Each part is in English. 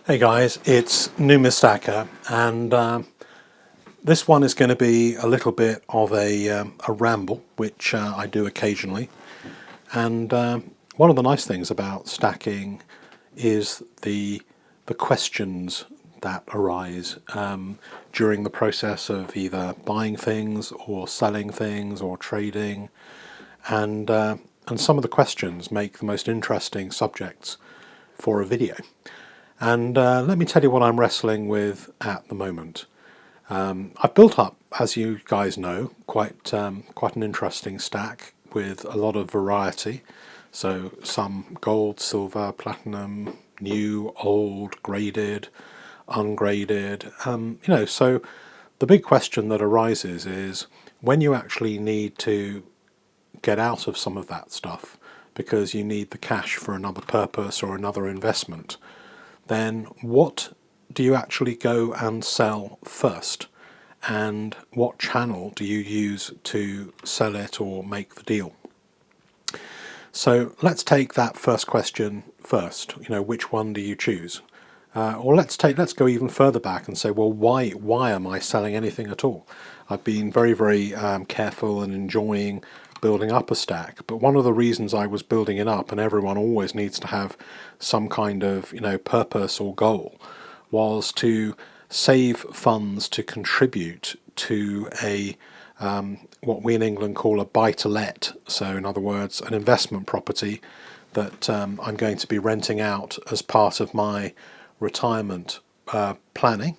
Hey guys, it's Numistaka, and this one is going to be a little bit of a ramble, which I do occasionally. And one of the nice things about stacking is the questions that arise during the process of either buying things or selling things or trading, and some of the questions make the most interesting subjects for a video. And let me tell you what I'm wrestling with at the moment. I've built up, as you guys know, quite an interesting stack with a lot of variety. So some gold, silver, platinum, new, old, graded, ungraded. So the big question that arises is when you actually need to get out of some of that stuff because you need the cash for another purpose or another investment, then what do you actually go and sell first? And what channel do you use to sell it or make the deal? So let's take that first question first. Which one do you choose? Or let's go even further back and say, well, why am I selling anything at all? I've been very careful and enjoying building up a stack, but one of the reasons I was building it up, and everyone always needs to have some kind of purpose or goal, was to save funds to contribute to a what we in England call a buy-to-let. So in other words, an investment property that I'm going to be renting out as part of my retirement planning.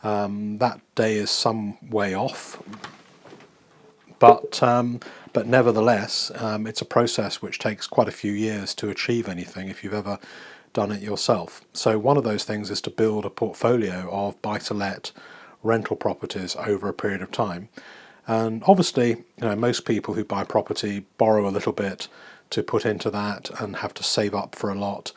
That day is some way off, but nevertheless, it's a process which takes quite a few years to achieve anything if you've ever done it yourself. So one of those things is to build a portfolio of buy-to-let rental properties over a period of time. And obviously, most people who buy property borrow a little bit to put into that and have to save up for a lot.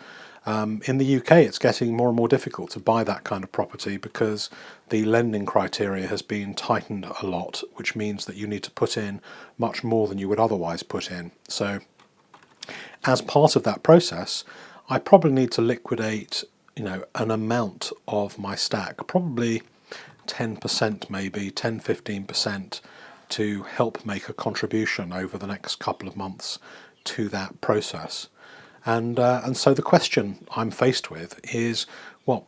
In the UK, it's getting more and more difficult to buy that kind of property because the lending criteria has been tightened a lot, which means that you need to put in much more than you would otherwise put in. So as part of that process, I probably need to liquidate, an amount of my stack, probably 10%, maybe 10-15%, to help make a contribution over the next couple of months to that process. And so the question I'm faced with is, well,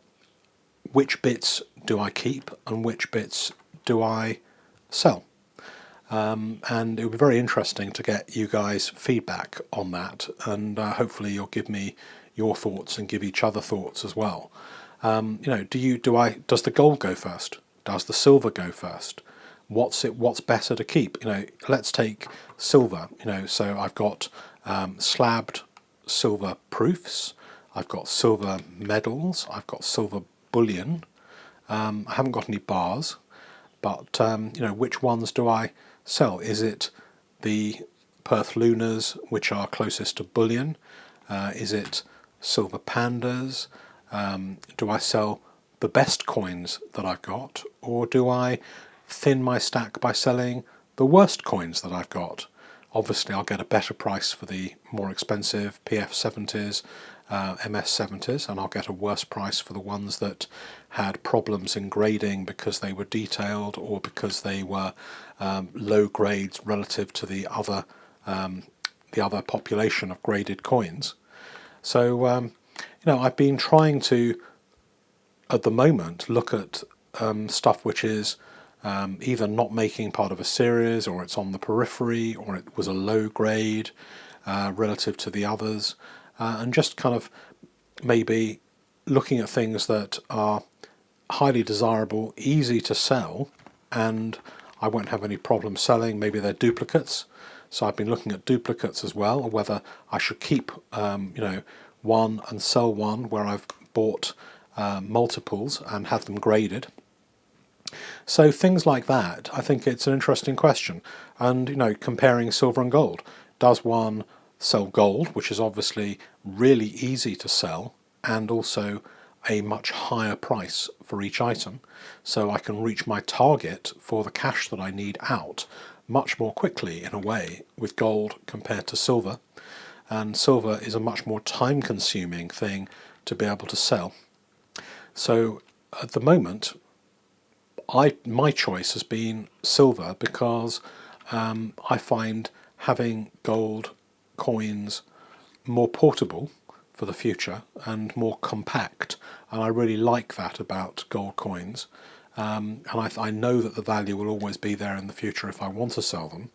which bits do I keep and which bits do I sell? And it would be very interesting to get you guys feedback on that, and hopefully you'll give me your thoughts and give each other thoughts as well. Does the gold go first? Does the silver go first? What's better to keep? Let's take silver. So I've got slabbed silver proofs, I've got silver medals, I've got silver bullion. I haven't got any bars, but which ones do I sell? Is it the Perth Lunars, which are closest to bullion? Is it silver pandas? Do I sell the best coins that I've got, or do I thin my stack by selling the worst coins that I've got? Obviously, I'll get a better price for the more expensive PF70s, MS70s, and I'll get a worse price for the ones that had problems in grading because they were detailed or because they were low grades relative to the other population of graded coins. So, I've been trying to, at the moment, look at stuff which is either not making part of a series, or it's on the periphery, or it was a low grade relative to the others, and just kind of maybe looking at things that are highly desirable, easy to sell, and I won't have any problem selling. Maybe they're duplicates, so I've been looking at duplicates as well, or whether I should keep one and sell one where I've bought multiples and have them graded. So things like that, I think it's an interesting question. And, comparing silver and gold. Does one sell gold, which is obviously really easy to sell, and also a much higher price for each item, so I can reach my target for the cash that I need out much more quickly, in a way, with gold compared to silver. And silver is a much more time-consuming thing to be able to sell. So at the moment, my choice has been silver because I find having gold coins more portable for the future and more compact, and I really like that about gold coins. And I know that the value will always be there in the future if I want to sell them.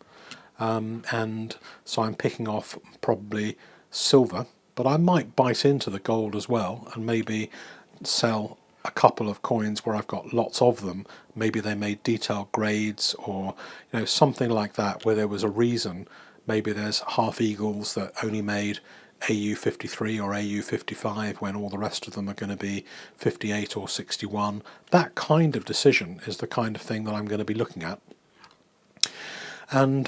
And so I'm picking off probably silver, but I might bite into the gold as well and maybe sell a couple of coins where I've got lots of them. Maybe they made detailed grades, or something like that, where there was a reason. Maybe there's half eagles that only made AU53 or AU55 when all the rest of them are going to be 58 or 61. That kind of decision is the kind of thing that I'm going to be looking at. And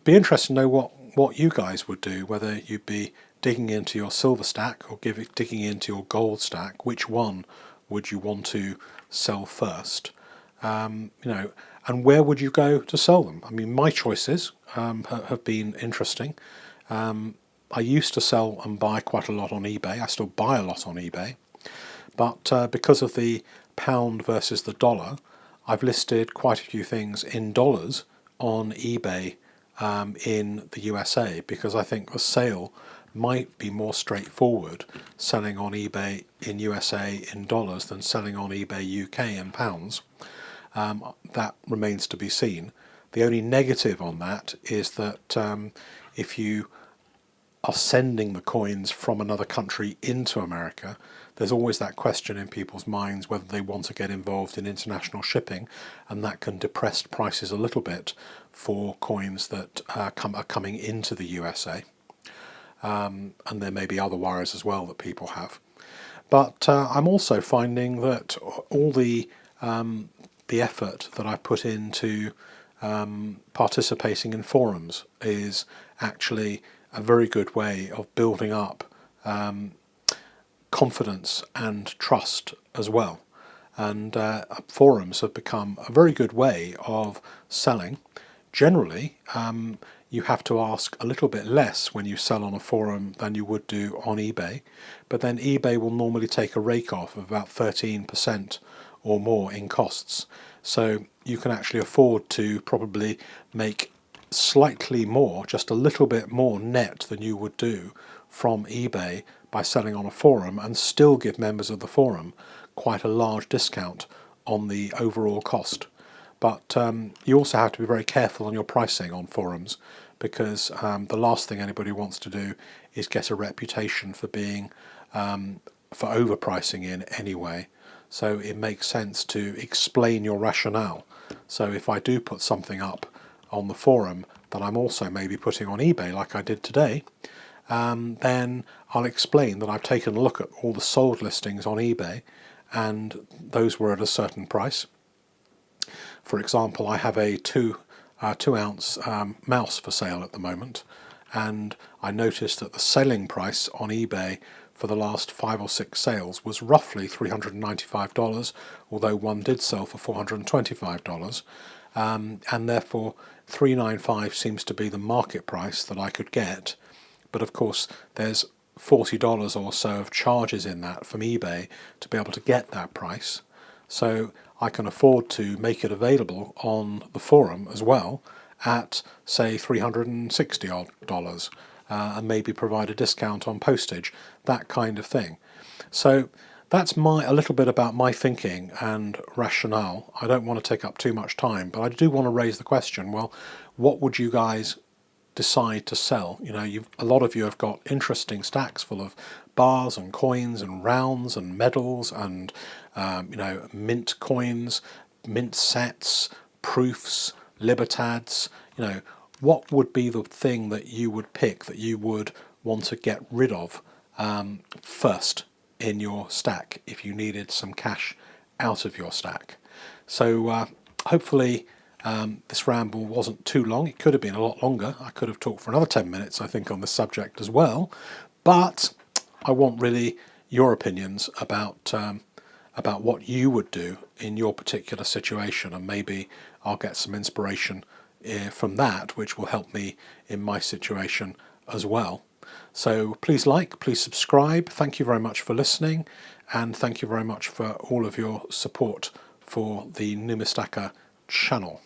be interested to know what you guys would do, whether you'd be digging into your silver stack or digging into your gold stack. Which one would you want to sell first? And where would you go to sell them? I mean, my choices have been interesting. I used to sell and buy quite a lot on eBay. I still buy a lot on eBay. But because of the pound versus the dollar, I've listed quite a few things in dollars on eBay in the USA, because I think the sale might be more straightforward selling on eBay in USA in dollars than selling on eBay UK in pounds. That remains to be seen. The only negative on that is that if you are sending the coins from another country into America, there's always that question in people's minds whether they want to get involved in international shipping, and that can depress prices a little bit for coins that are coming into the USA. And there may be other worries as well that people have. But I'm also finding that all the effort that I put into participating in forums is actually a very good way of building up confidence and trust as well. And forums have become a very good way of selling. Generally, you have to ask a little bit less when you sell on a forum than you would do on eBay, but then eBay will normally take a rake off of about 13% or more in costs. So you can actually afford to probably make slightly more, just a little bit more net than you would do from eBay by selling on a forum, and still give members of the forum quite a large discount on the overall cost. But you also have to be very careful on your pricing on forums, because the last thing anybody wants to do is get a reputation for being for overpricing in any way. So it makes sense to explain your rationale. So if I do put something up on the forum that I'm also maybe putting on eBay, like I did today, then I'll explain that I've taken a look at all the sold listings on eBay, and those were at a certain price. For example, I have a 2-ounce mouse for sale at the moment, and I noticed that the selling price on eBay for the last 5 or 6 sales was roughly $395, although one did sell for $425, and therefore $395 seems to be the market price that I could get. But of course there's $40 or so of charges in that from eBay to be able to get that price, so I can afford to make it available on the forum as well at, say, $360 odd, and maybe provide a discount on postage, that kind of thing. So that's a little bit about my thinking and rationale. I don't want to take up too much time, but I do want to raise the question, well, what would you guys decide to sell? A lot of you have got interesting stacks full of bars and coins and rounds and medals and mint coins, mint sets, proofs, libertads. What would be the thing that you would pick, that you would want to get rid of first in your stack if you needed some cash out of your stack? So hopefully this ramble wasn't too long. It could have been a lot longer. I could have talked for another 10 minutes, I think, on this subject as well. But I want really your opinions about what you would do in your particular situation, and maybe I'll get some inspiration from that, which will help me in my situation as well. So please like, please subscribe. Thank you very much for listening, and thank you very much for all of your support for the Numistaka channel.